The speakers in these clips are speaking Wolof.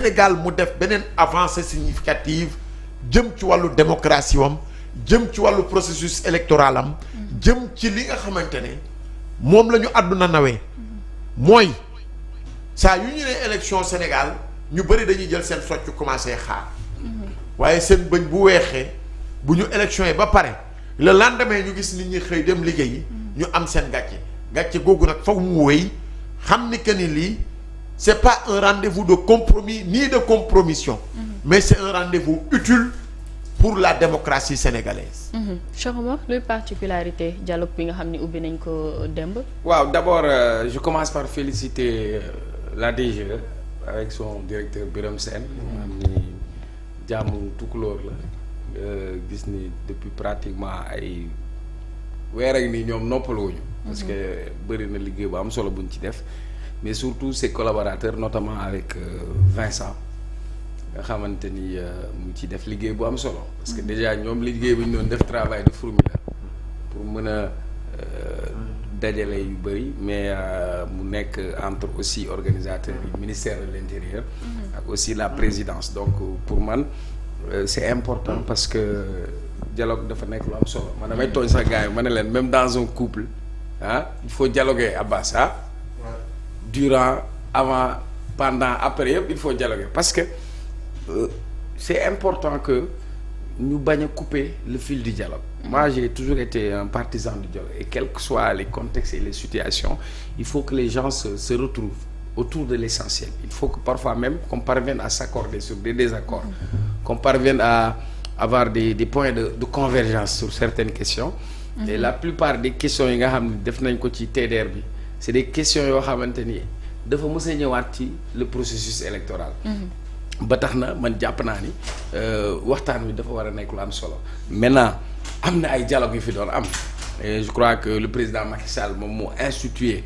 Sénégal mu def beneen avancée significative jëm ci wàllu démocratie wam jëm ci wàllu processus électoral am jëm ci li nga xamante ne moom la ñu àdduna nawee mooy saa yu ñu ne élection Sénégal ñu bëri dañuy jël seen socc commencé xaar waaye seen bëñ bu weexee bu ñu élection yi ba pare le lendemain ñu gis nit ñi xëy dem liggéeyi ñu am seen gàcce googu nag foog mu wéy xam ni que ni lii c'est pas un rendez-vous de compromis ni de compromission mais c'est un rendez-vous utile pour la démocratie sénégalaise. Cheikh Oumar luy particularité dialogue bi nga xam ne ubbi nañ ko démb. waaw d'abord je commence par féliciter la DGE avec son directeur Birame Sène. am ni jàmm tukulóor la gis ni depuis pratiquement ay weer ak ni ñoom noppaluwuñu. parce que bëri na liggéey bu am solo buñ ci def. mais surtout ses collaborateurs notamment avec Vincent nga xamante ni mu ci def liggéey bu am solo parce que déjà ñoom liggéey bu ñu doon def travail de fourmi la pour mën a dajale yu bëri mais mu nekk entre aussi organisateurs yi ministère de l'intérieur ak aussi la présidence donc pour man c'est important parce que dialogue dafa nekk lu am solo man damay tooñ sax gars yi ma ne leen même dans un couple il faut dialoguer Abbas durant avant pendant après yëpp il faut dialoguer parce que c'est important que ñu bañ a couper le fil du dialogue. Moi j'ai toujours été un partisan du dialogue et quels que soient les contextes et les situations il faut que les gens se retrouvent autour de l'essentiel. Il faut que parfois même qu'on parvienne à s'accorder sur des désaccords, qu'on parvienne à avoir des points de convergence sur certaines questions. Et la plupart des questions yi nga xam ne def nañ ko ci TDR bi c'est des questions yoo xamante ni dafa mës a ñëwaat ci le processus électoral. ba tax na man jàpp naa ni waxtaan wi dafa war a nekk lu am solo. maintenant am na ay dialogue yu fi doon am et je crois que le président Macky Sall moom moo institué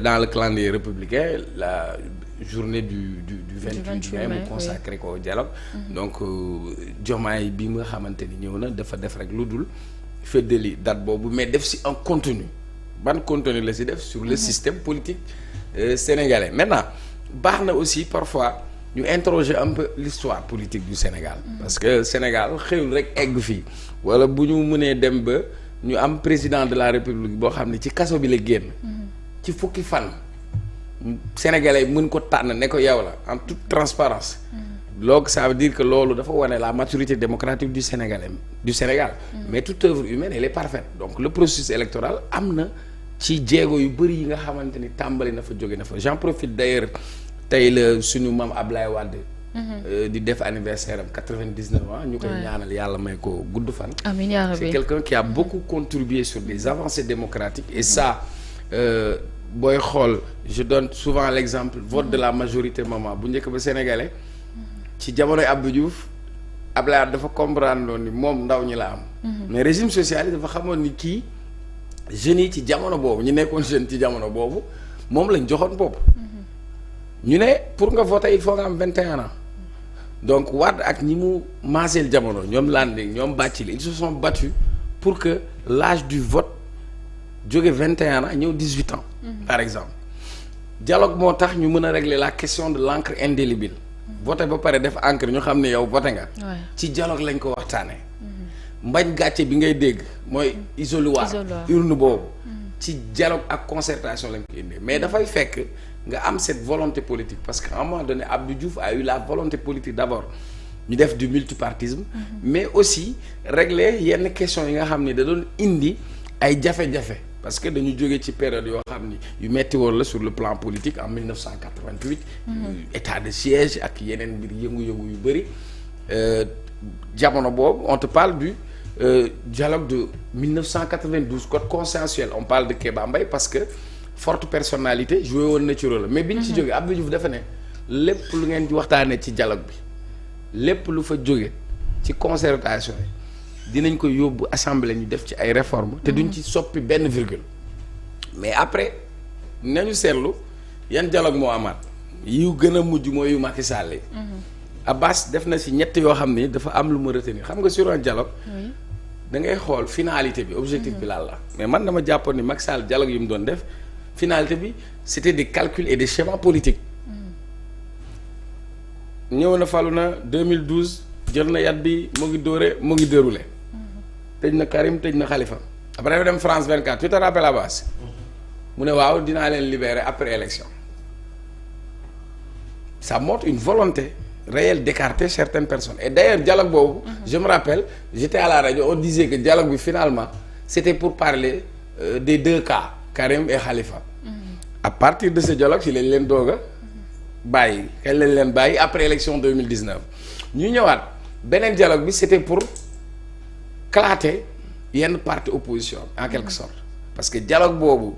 dans le calendrier républicain la journée du 28 mai mu consacré ko au dialogue. donc Diomaye bi nga xamante ni ñëw na dafa def rek lu dul feddali date boobu mais def si un contenu. ban contenu la si def sur le système politique sénégalais maintenant baax na aussi parfois ñu interroger un peu l'histoire politique du Sénégal parce que Sénégal xëyul rek egg fii wala bu ñu mënee dem ba ñu am président de la République boo xam ne ci kaso bi la génn ci fukki fan sénégalais mën ko tànn ne ko yow la en toute transparence donc ça veut dire que loolu dafa wane la maturité démocratique du Sénégal mais toute œuvre humaine elle est parfaite donc le processus électoral am na ci jéego yu bëri yi nga xamante ni tàmbali na fa jóge na fa j'en profite d'ailleurs tey la suñu maam Ablaye Wade di def anniversaire am 99 ans ñu koy ñaanal yàlla may ko gudd fan. amiin yaa rabbi. C'est quelqu'un qui a beaucoup contribué sur des avancées démocratiques et ça booy xool je donne souvent l'exemple vote de la majorité maman bu njëkk ba sénégalais ci jamonoy Abdou Diouf Ablaye Wade dafa comprendre loon ni moom ndaw ñi la am mais régime socialiste dafa xamoon ni kii jeunes yi ci jamono boobu ñu nekkoon jeune ci jamono boobu moom lañ joxoon bopp ñu ne pour nga voter il faut nga am 21 ans donc Wade ak ñi mu maaseel jamono ñoom Landing ñoom Bathily ils se sont battus pour que l'âge du vote jóge 21 ans ñëw 18 ans par exemple dialogue moo tax ñu mën a régler la question de l'encre indélébile voté ba pare def encre ñu xam ne yow voté nga ci dialogue lañ ko waxtaanee mbañ gàcce bi ngay dégg mooy isoloir urne boobu ci dialogue ak concertation lañ ko indee mais dafay fekk nga am cette volonté politique parce que à un moment donné Abdou Diouf a eu la volonté politique d'abord ñu def du multipartisme mais aussi régler yenn questions yi nga xam ne da doon indi ay jafe-jafe parce que dañu jógee ci période yoo xam ni yu metti woon la sur le plan politique en 1988 état de siège ak yeneen mbir yëngu-yëngu yu bëri jamono boobu on te parle du dialogue de 1992 code consensuel on parle de Kéba Mbaye parce que forte personnalité joué woon na ci rôle mais biñ ci jógee Abdou Diouf dafa ne lépp lu ngeen di waxtaanee ci dialogue bi lépp lu fa jóge ci concertation yi dinañ ko yóbbu assemblée ñu def ci ay réformes te duñ ci soppi benn virgule mais après nañu seetlu yan dialogue moo amaat yu gën a mujj mooy yu Macky Sall yi Abbas def na si ñett yoo xam ni dafa am lu ma retenir xam nga sur un dialogue da ngay xool finalité bi objectif bi laal la mais man dama jàppoon ni Macky Sall dialogue yi mu doon def finalité bi c'était des calculs et des schémas politiques ñëw na falu na 2012 jël na yat bi mu ngi dóore mu ngi déroulé. tëj na Karim tëj na Khalifa. après dafa dem France 24 tu te rappelles Abbas. mu ne waaw dinaa leen libérer après élection. ça montre une volonté réelle d'écarter certaines personnes et d'ailleurs dialogue boobu. je me rappelle j'étais à la radio on disait que dialogue bi finalement c'était pour parler des deux cas Karim et Khalifa. à partir de ce dialogue si lañ leen doog a bàyyi kañ lañ leen bàyyi après élection 2019 ñu ñëwaat beneen dialogue bi c'était pour clater yenn parti opposition en quelque sorte parce que dialogue boobu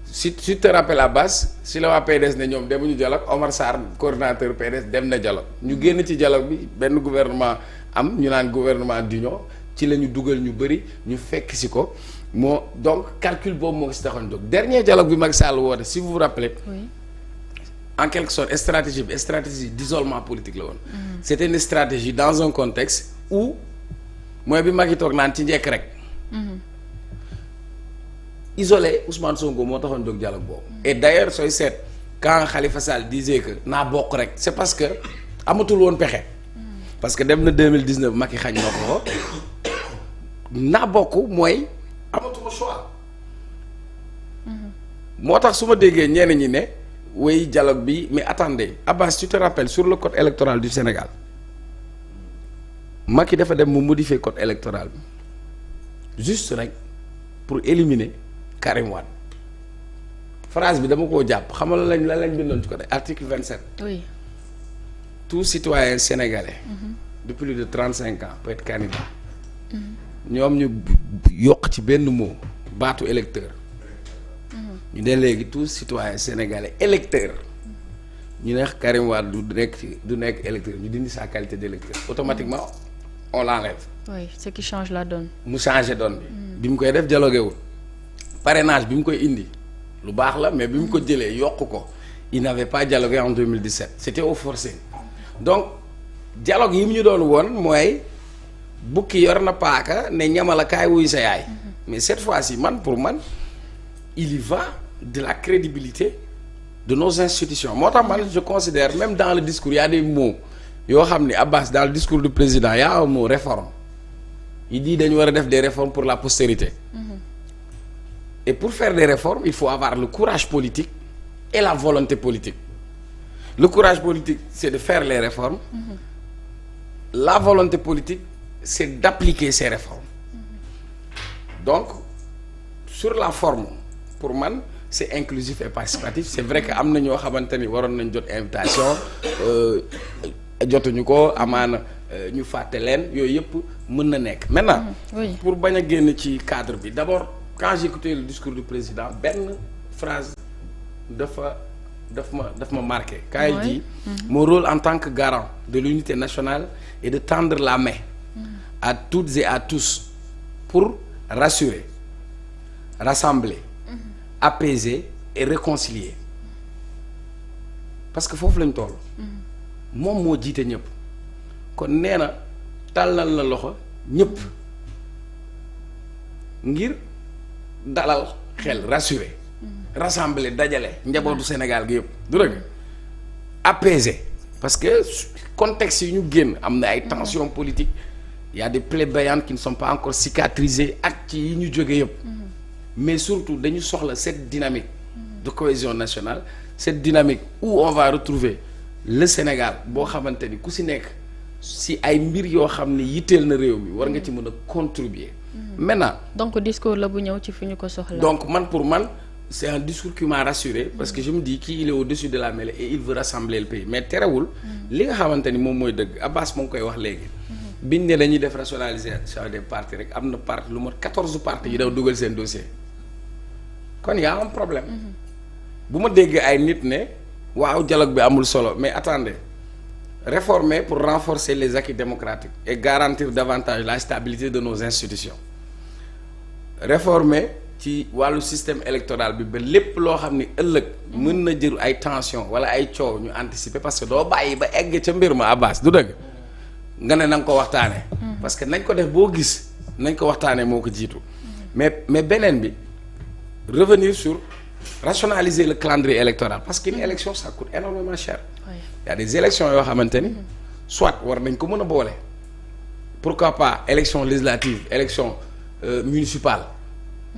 si tu te rappelles Abbas si la waa PDS ne ñoom demuñu dialogue Omar Sarr coordinateur PDS dem na dialogue ñu génn ci dialogue bi benn gouvernement am ñu naan gouvernement d'union ci la ñu dugal ñu bëri ñu fekk si ko moo donc calcul boobu moo ko si taxoon jóg dernier dialogue bi Macky Sall woote si vous vous rappelez oui. En quelque sorte stratégie d'isolement politique la woon c'était une stratégie dans un contexte où mooy bi Macky toog naan ci njekk rek isolé Ousmane Sonko moo taxoon jóg dialogue boobu et d'ailleurs sooy seet quand Khalifa Sall disait que naa bokk rek c'est parce que amatul woon pexe parce que dem na 2019 Macky xañ na ko naa bokk mooy amatuma choix moo tax su ma déggee ñenn ñi ne way dialogue bi mais attendez Abbas tu te rappelles sur le code électoral du Sénégal Macky dafa dem mu modifier code électoral bi juste rek pour éliminer Karim Wade phrase bi dama koo jàpp xamal la lañ bindoon ci code article 27. oui. tout citoyen sénégalais. de plus de 35 ans peut être candidat. ñoom ñu yokk ci benn mot baatu électeur. ñu ne léegi tout citoyen sénégalais électeur. ñu ne Karim Wade du nekk électeur ñu dindi sa qualité d'électeur automatiquement on l'enlève. oui ce qui change la donne. mu changé donne bi. bi mu koy def dialogué wul. parrainage bi mu koy indi lu baax la mais bi mu ko jëlee yokk ko il n'avait pas dialogué en 2017 c'était au forcing donc dialogue yi mu ñu doon woon mooy bukki yor na paaka ne ñamala kaay wuy sa yaay mais cette fois-ci man pour man il y va de la crédibilité de nos institutions moo tax man je considère même dans le discours il y a des mots yoo xam ni Abbas dans le discours du président il y a un mot réforme il dit dañu war a def des réformes pour la postérité et pour faire des réformes il faut avoir le courage politique et la volonté politique le courage politique c'est de faire les réformes la volonté politique c'est d'appliquer ces réformes donc sur la forme pour man c'est inclusif et participatif c'est vrai que am na ñoo xamante ni waroon nañ jot invitation jotuñu ko amaana ñu fàtte leen yooyu yëpp mën na nekk maintenant pour bañ a génn ci cadre bi d'abord quand j'ai écouté le discours du président benn phrase daf ma marqué quand il dit mon rôle en tant que garant de l'unité nationale est de tendre la main à toutes et à tous pour rassurer rassembler apaiser et réconcilier parce que foofu lañ toll moom moo jiite ñëpp kon nee na tàllal na loxo ñëpp ngir dalal xel rassurer rassembler dajale njabootu Sénégal gi yëpp du dëgg apaiser parce que contexte yi ñu génn am na ay tensions politiques il y a des plaies béantes qui ne sont pas encore cicatrisées ak ci yi ñu jóge yëpp mais surtout dañu soxla cette dynamique de cohésion nationale cette dynamique où on va retrouver le Sénégal boo xamante ni ku si nekk si ay mbir yoo xam ne yitteel na réew mi war nga ci mën a contribuer maintenant donc discours la bu ñëw ci fi ñu ko soxla donc man pour man c'est un discours qui m'a rassuré parce que je me dis qu'il est au-dessus de la mêlée et il veut rassembler le pays mais terewul li nga xamante ni moom mooy dëgg Abbas moo ngi koy wax léegi biñ ne dañuy def rationalisation des partis rek am na parti lu mot 14 partis yi daw dugal seen dossier kon y a un problème bu ma déggee ay nit ne waaw dialogue bi amul solo mais attendez réformer pour renforcer les acquis démocratiques et garantir davantage la stabilité de nos institutions réformer ci wàllu système électoral bi ba lépp loo xam ni ëllëg mën na jëru ay tension wala ay coow ñu anticiper parce que doo bàyyi ba egg ca mbir ma Abbas du dëgg nga ne na nga ko waxtaanee parce que nañ ko def boo gis nañ ko waxtaanee moo ko jiitu mais beneen bi revenir sur rationaliser le calendrier électoral parce qu'une élection ça coûte énormément cher y a des élections yoo xamante ni soit war nañ ko mën a boole pourquoi pas élection législative élection municipale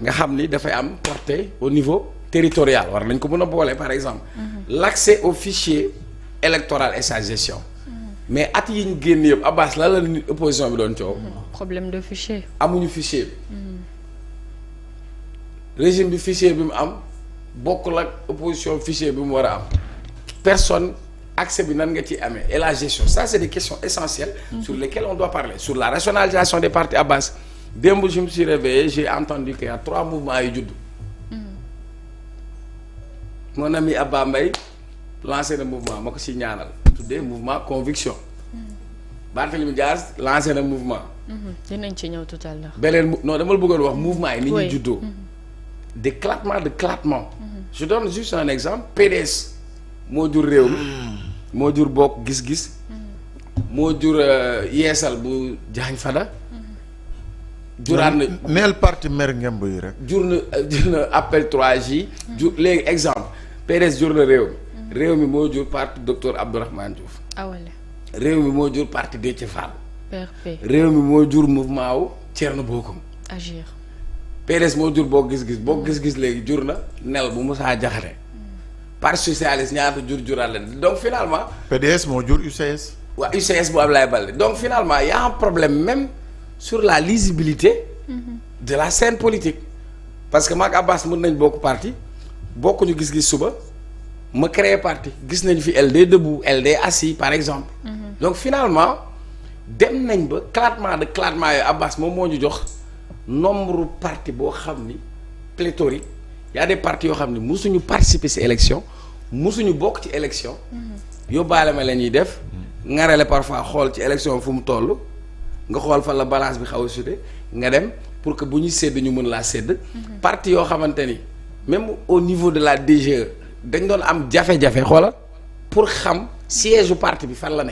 nga xam ni dafay am portée au niveau territorial war nañ ko mën a boole par exemple l'accès au fichier électoral et sa gestion mais at yi ñu génn yëpp Abbas la ni opposition bi doon coow problème de fichier amuñu fichier bi régime bi fichier bi mu am bokkul ak opposition fichier bi mu war a am personne accès bi nan nga ci amee et la gestion ça c'est des questions essentielles sur lesquelles on doit parler sur la rationalisation des partis Abbas démb je me suis réveillé j'ai entendu qu'il y a 3 mouvements yu judd mon ami Abba Mbaye lancé na mouvement ma ko si ñaanal tuddee mouvement conviction Barthélémy Dias lancé na mouvement dinañ ci ñëw tout à l'heure beneen non dama la bëggoon wax mouvement yi ni ñuy juddoo d'éclatement de clatement je donne juste un exemple PDS moo jur réew mi moo jur bokk gis-gis moo jur yeesal bu Diagne Fada juraat na neel parti mer ngemb yi rek jur na appel 3J jur léegi exemple PDS jur na réew mi moo jur parti docteur Abdourahmane Diouf awale réew mi moo jur parti Déthié Fall PRP réew mi moo jur mouvement wu Thierno Bocoum agir PDS moo jur bokk gis-gis léegi jur na nel bu Moussa Diakhaté parti socialiste ñaata juraat leen donc finalement PDS moo jur UCS waa UCS bu Ablaye Baldé donc finalement y a un problème même sur la lisibilité de la scène politique parce que maag Abbas mën nañ bokk parti bokkuñu gis-gis suba ma créer parti gis nañ fi LD Debout LD Assis par exemple donc finalement dem nañ ba clatement yooyu Abbas moom moo ñu jox nombre parti boo xam ni pléthorique y a des partis yoo xam ni musuñu participer ci élection musuñu bokk ci élection yóbbaale ma la ñuy def ngarale parfois xool ci élection fu mu toll nga xool fa la balance bi xaw a sute nga dem pour que bu ñu sédd ñu mën laa sédd parti yoo xamante ni même au niveau de la DGE dañ doon am jafe-jafe xoola pour xam siège u parti bi fan la ne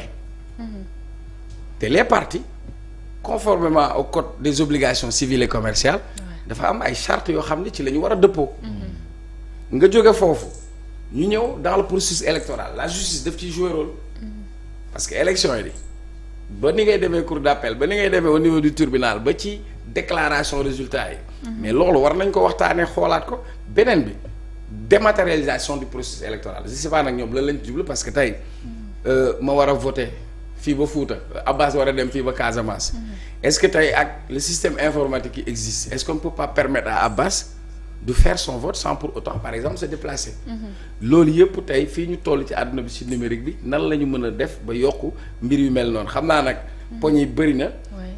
te les partis conformément au code des obligations civiles et commerciales dafa am ay chartes yoo xam ne ci la ñu war a dëppoo nga jóge foofu ñu ñëw dans le processus électoral la justice daf ciy jouer rôle parce que élection yi ba ni ngay demee cour d'appel ba ni ngay demee au niveau du tribunal ba ci déclaration résultat yi mais loolu war nañ ko waxtaanee xoolaat ko beneen bi dématérialisation du processus électoral je sais pas nag ñoom lan lañ jublu parce que tey ma war a voter fii ba Fouta Abbas war a dem fii ba Casamance est-ce que tey ak le système informatique qui existe est-ce qu'on ne peut pas permettre à Abbas de faire son vote sans pour autant par exemple se déplacer loolu yëpp tey fii ñu toll ci àdduna bi ci numérique bi nan la ñu mën a def ba yokku mbir yu mel noonu xam naa nag poñ yi bëri na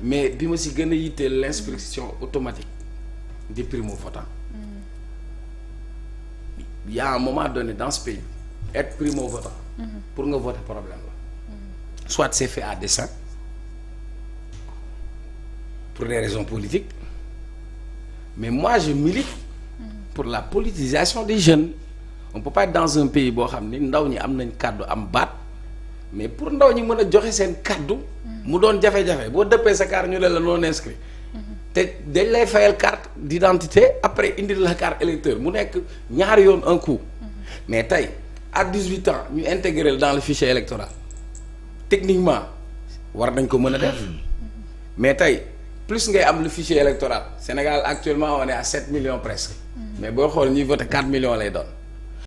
mais bi ma si gën a yitteel l'inscription automatique des primo-votants il y a un moment donné dans ce pays être primo-votant pour nga voter problème la soit c'est fait à dessein pour des raisons politiques mais moi je milite pour la politisation des jeunes on peut pas être dans un pays boo xam ni ndaw ñi am nañ kàddu am baat mais pour ndaw ñi mën a joxe seen kàddu mu doon jafe-jafe boo dëppee sa carte ñu ne la non inscrit te dañ lay fayal carte d'identité après indi la carte électeur mu nekk ñaari yoon un coup mais tey à 18 ans ñu intégrer dans le fichier électoral techniquement war nañ ko mën a def mais tey plus ngay am le fichier électoral Sénégal actuellement on est à 7 millions presque mais boo xool ñuy voté 4 millions lay doon